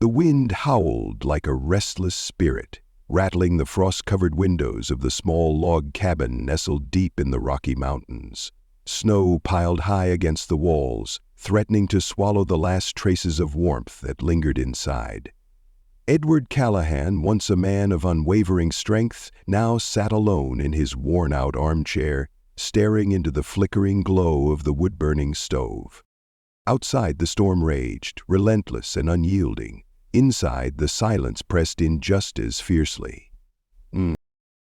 The wind howled like a restless spirit, rattling the frost-covered windows of the small log cabin nestled deep in the Rocky Mountains. Snow piled high against the walls, threatening to swallow the last traces of warmth that lingered inside. Edward Callahan, once a man of unwavering strength, now sat alone in his worn-out armchair, staring into the flickering glow of the wood-burning stove. Outside, the storm raged, relentless and unyielding. Inside, the silence pressed in just as fiercely. It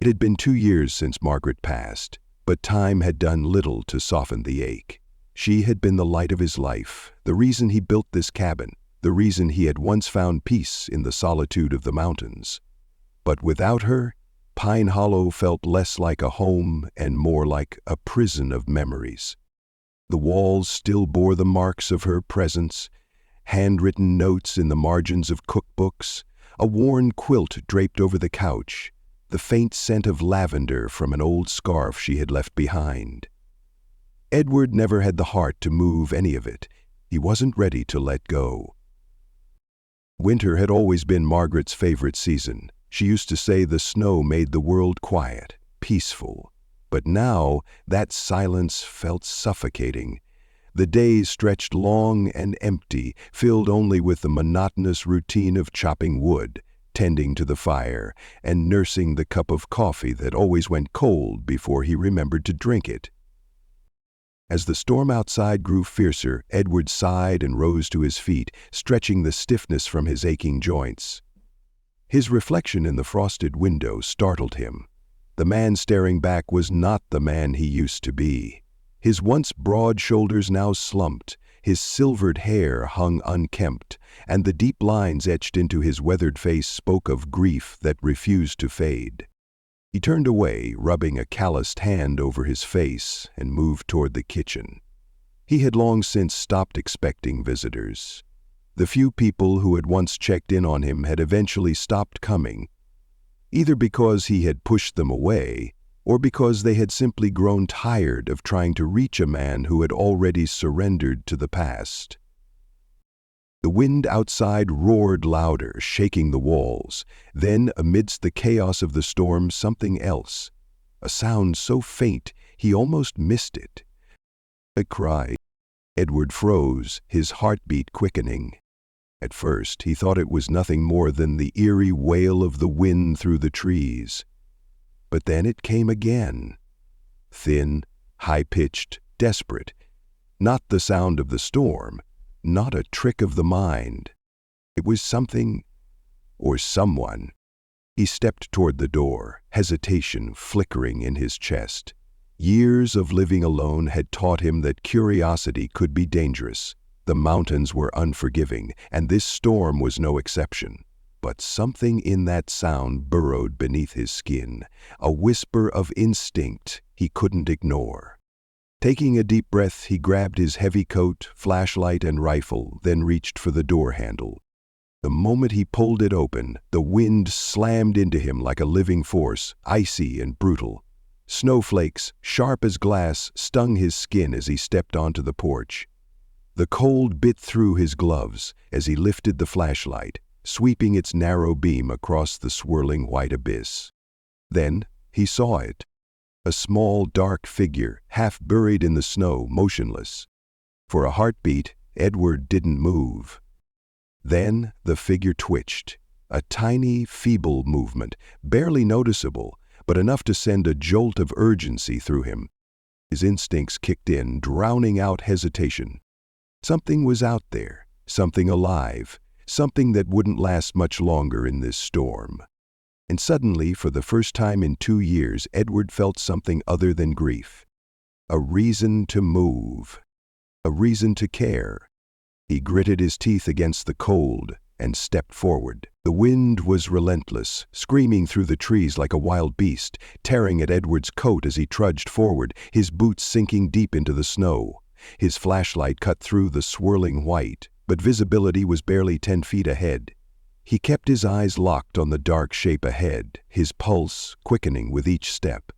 had been 2 years since Margaret passed, but time had done little to soften the ache. She had been the light of his life, the reason he built this cabin, the reason he had once found peace in the solitude of the mountains. But without her, Pine Hollow felt less like a home and more like a prison of memories. The walls still bore the marks of her presence, handwritten notes in the margins of cookbooks, a worn quilt draped over the couch, the faint scent of lavender from an old scarf she had left behind. Edward never had the heart to move any of it. He wasn't ready to let go. Winter had always been Margaret's favorite season. She used to say the snow made the world quiet, peaceful. But now that silence felt suffocating. The days stretched long and empty, filled only with the monotonous routine of chopping wood, tending to the fire, and nursing the cup of coffee that always went cold before he remembered to drink it. As the storm outside grew fiercer, Edward sighed and rose to his feet, stretching the stiffness from his aching joints. His reflection in the frosted window startled him. The man staring back was not the man he used to be. His once broad shoulders now slumped, his silvered hair hung unkempt, and the deep lines etched into his weathered face spoke of grief that refused to fade. He turned away, rubbing a calloused hand over his face, and moved toward the kitchen. He had long since stopped expecting visitors. The few people who had once checked in on him had eventually stopped coming, either because he had pushed them away, or because they had simply grown tired of trying to reach a man who had already surrendered to the past. The wind outside roared louder, shaking the walls. Then, amidst the chaos of the storm, something else, a sound so faint he almost missed it. A cry. Edward froze, his heartbeat quickening. At first, he thought it was nothing more than the eerie wail of the wind through the trees. But then it came again. Thin, high-pitched, desperate. Not the sound of the storm, not a trick of the mind. It was something, or someone. He stepped toward the door, hesitation flickering in his chest. Years of living alone had taught him that curiosity could be dangerous. The mountains were unforgiving, and this storm was no exception. But something in that sound burrowed beneath his skin, a whisper of instinct he couldn't ignore. Taking a deep breath, he grabbed his heavy coat, flashlight, and rifle, then reached for the door handle. The moment he pulled it open, the wind slammed into him like a living force, icy and brutal. Snowflakes, sharp as glass, stung his skin as he stepped onto the porch. The cold bit through his gloves as he lifted the flashlight, sweeping its narrow beam across the swirling white abyss. Then he saw it. A small, dark figure, half buried in the snow, motionless. For a heartbeat, Edward didn't move. Then the figure twitched, a tiny, feeble movement, barely noticeable, but enough to send a jolt of urgency through him. His instincts kicked in, drowning out hesitation. Something was out there, something alive, something that wouldn't last much longer in this storm. And suddenly, for the first time in 2 years, Edward felt something other than grief. A reason to move. A reason to care. He gritted his teeth against the cold and stepped forward. The wind was relentless, screaming through the trees like a wild beast, tearing at Edward's coat as he trudged forward, his boots sinking deep into the snow. His flashlight cut through the swirling white, but visibility was barely 10 feet ahead. He kept his eyes locked on the dark shape ahead, his pulse quickening with each step.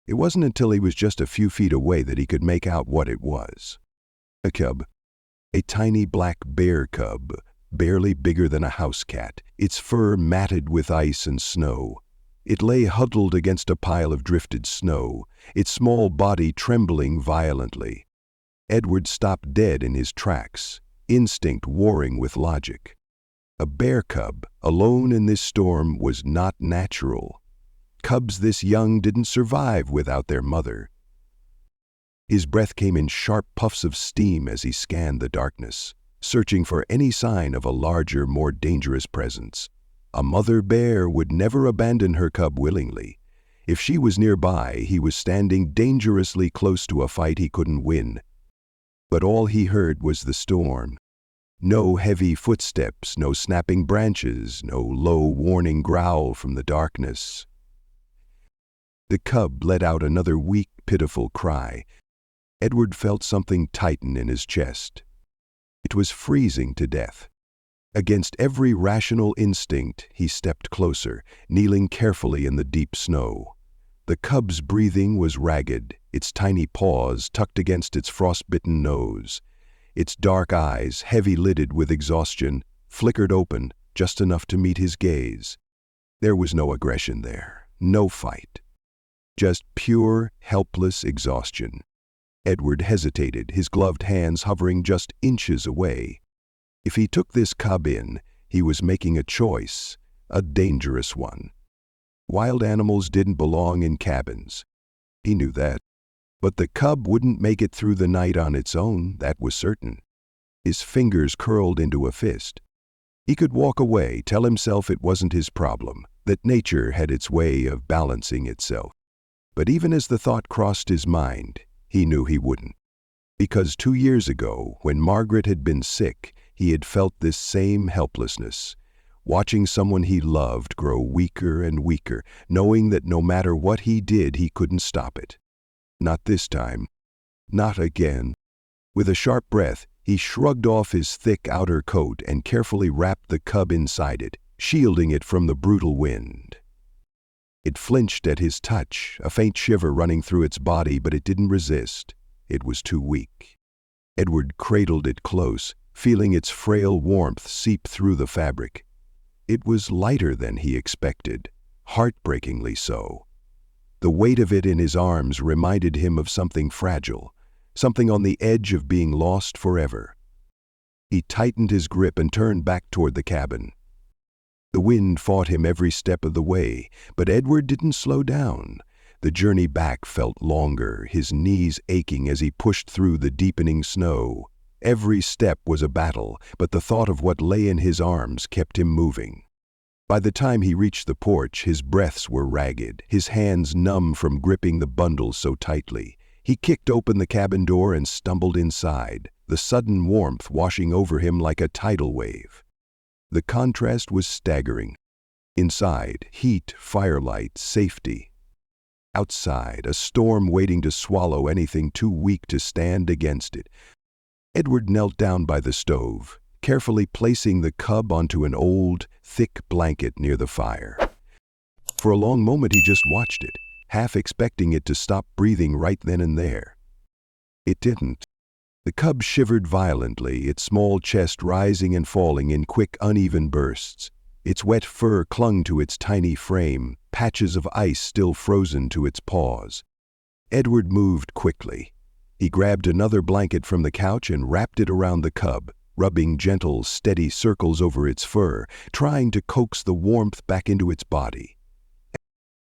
It wasn't until he was just a few feet away that he could make out what it was. A cub. A tiny black bear cub, barely bigger than a house cat, its fur matted with ice and snow. It lay huddled against a pile of drifted snow, its small body trembling violently. Edward stopped dead in his tracks, instinct warring with logic. A bear cub, alone in this storm, was not natural. Cubs this young didn't survive without their mother. His breath came in sharp puffs of steam as he scanned the darkness, searching for any sign of a larger, more dangerous presence. A mother bear would never abandon her cub willingly. If she was nearby, he was standing dangerously close to a fight he couldn't win. But all he heard was the storm. No heavy footsteps, no snapping branches, no low warning growl from the darkness. The cub let out another weak, pitiful cry. Edward felt something tighten in his chest. It was freezing to death. Against every rational instinct, he stepped closer, kneeling carefully in the deep snow. The cub's breathing was ragged, its tiny paws tucked against its frostbitten nose. Its dark eyes, heavy-lidded with exhaustion, flickered open just enough to meet his gaze. There was no aggression there, no fight. Just pure, helpless exhaustion. Edward hesitated, his gloved hands hovering just inches away. If he took this cub in, he was making a choice, a dangerous one. Wild animals didn't belong in cabins. He knew that. But the cub wouldn't make it through the night on its own, that was certain. His fingers curled into a fist. He could walk away, tell himself it wasn't his problem, that nature had its way of balancing itself. But even as the thought crossed his mind, he knew he wouldn't. Because 2 years ago, when Margaret had been sick, he had felt this same helplessness, watching someone he loved grow weaker and weaker, knowing that no matter what he did, he couldn't stop it. Not this time. Not again. With a sharp breath, he shrugged off his thick outer coat and carefully wrapped the cub inside it, shielding it from the brutal wind. It flinched at his touch, a faint shiver running through its body, but it didn't resist. It was too weak. Edward cradled it close, feeling its frail warmth seep through the fabric. It was lighter than he expected, heartbreakingly so. The weight of it in his arms reminded him of something fragile, something on the edge of being lost forever. He tightened his grip and turned back toward the cabin. The wind fought him every step of the way, but Edward didn't slow down. The journey back felt longer, his knees aching as he pushed through the deepening snow. Every step was a battle, but the thought of what lay in his arms kept him moving. By the time he reached the porch, his breaths were ragged, his hands numb from gripping the bundle so tightly. He kicked open the cabin door and stumbled inside, the sudden warmth washing over him like a tidal wave. The contrast was staggering. Inside, heat, firelight, safety. Outside, a storm waiting to swallow anything too weak to stand against it. Edward knelt down by the stove, carefully placing the cub onto an old, thick blanket near the fire. For a long moment he just watched it, half expecting it to stop breathing right then and there. It didn't. The cub shivered violently, its small chest rising and falling in quick, uneven bursts. Its wet fur clung to its tiny frame, patches of ice still frozen to its paws. Edward moved quickly. He grabbed another blanket from the couch and wrapped it around the cub, rubbing gentle, steady circles over its fur, trying to coax the warmth back into its body.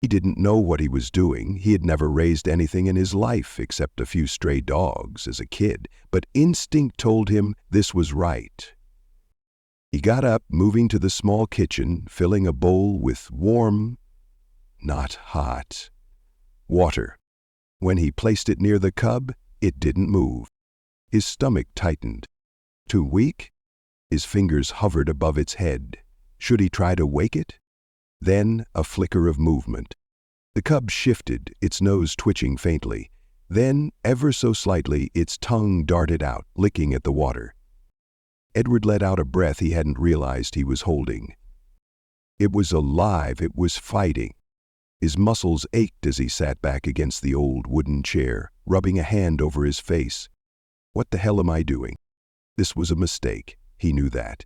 He didn't know what he was doing. He had never raised anything in his life except a few stray dogs as a kid, but instinct told him this was right. He got up, moving to the small kitchen, filling a bowl with warm, not hot, water. When he placed it near the cub, it didn't move. His stomach tightened. Too weak? His fingers hovered above its head. Should he try to wake it? Then a flicker of movement. The cub shifted, its nose twitching faintly. Then, ever so slightly, its tongue darted out, licking at the water. Edward let out a breath he hadn't realized he was holding. It was alive, it was fighting. His muscles ached as he sat back against the old wooden chair, rubbing a hand over his face. What the hell am I doing? This was a mistake. He knew that.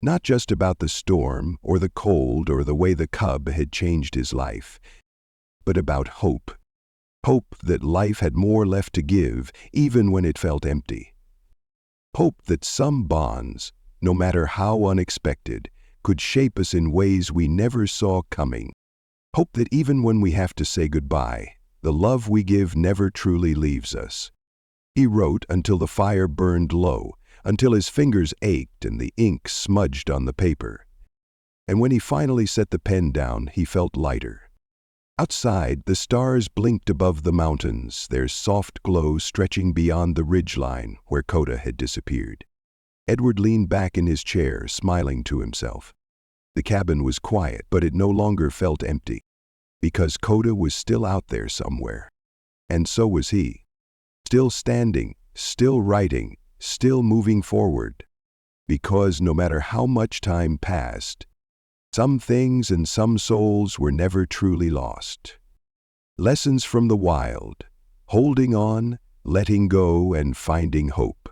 Not just about the storm or the cold or the way the cub had changed his life, but about hope. Hope that life had more left to give, even when it felt empty. Hope that some bonds, no matter how unexpected, could shape us in ways we never saw coming. Hope that even when we have to say goodbye, the love we give never truly leaves us. He wrote until the fire burned low, until his fingers ached and the ink smudged on the paper. And when he finally set the pen down, he felt lighter. Outside, the stars blinked above the mountains, their soft glow stretching beyond the ridgeline where Koda had disappeared. Edward leaned back in his chair, smiling to himself. The cabin was quiet, but it no longer felt empty, because Koda was still out there somewhere. And so was he. Still standing, still writing, still moving forward. Because no matter how much time passed, some things and some souls were never truly lost. Lessons from the wild, holding on, letting go, and finding hope.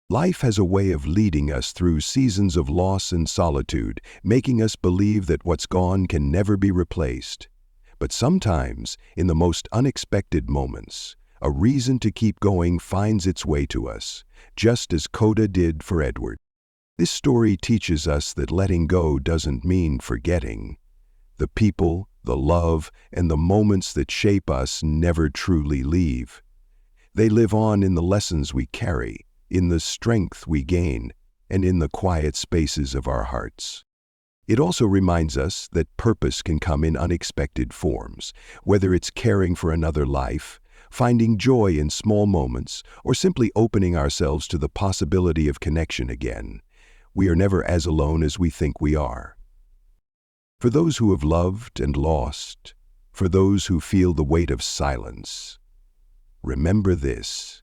Life has a way of leading us through seasons of loss and solitude, making us believe that what's gone can never be replaced. But sometimes, in the most unexpected moments, a reason to keep going finds its way to us, just as Koda did for Edward. This story teaches us that letting go doesn't mean forgetting. The people, the love, and the moments that shape us never truly leave. They live on in the lessons we carry, in the strength we gain, and in the quiet spaces of our hearts. It also reminds us that purpose can come in unexpected forms, whether it's caring for another life, finding joy in small moments, or simply opening ourselves to the possibility of connection again. We are never as alone as we think we are. For those who have loved and lost, for those who feel the weight of silence, remember this: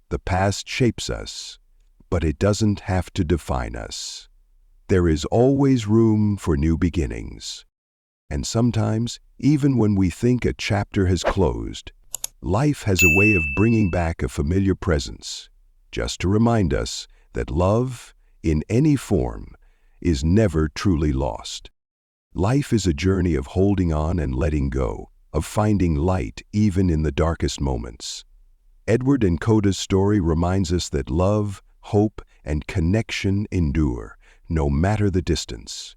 the past shapes us, but it doesn't have to define us. There is always room for new beginnings. And sometimes, even when we think a chapter has closed, life has a way of bringing back a familiar presence, just to remind us that love, in any form, is never truly lost. Life is a journey of holding on and letting go, of finding light even in the darkest moments. Edward and Koda's story reminds us that love, hope, and connection endure, no matter the distance.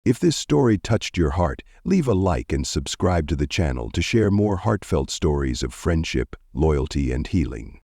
If this story touched your heart, leave a like and subscribe to the channel to share more heartfelt stories of friendship, loyalty, and healing.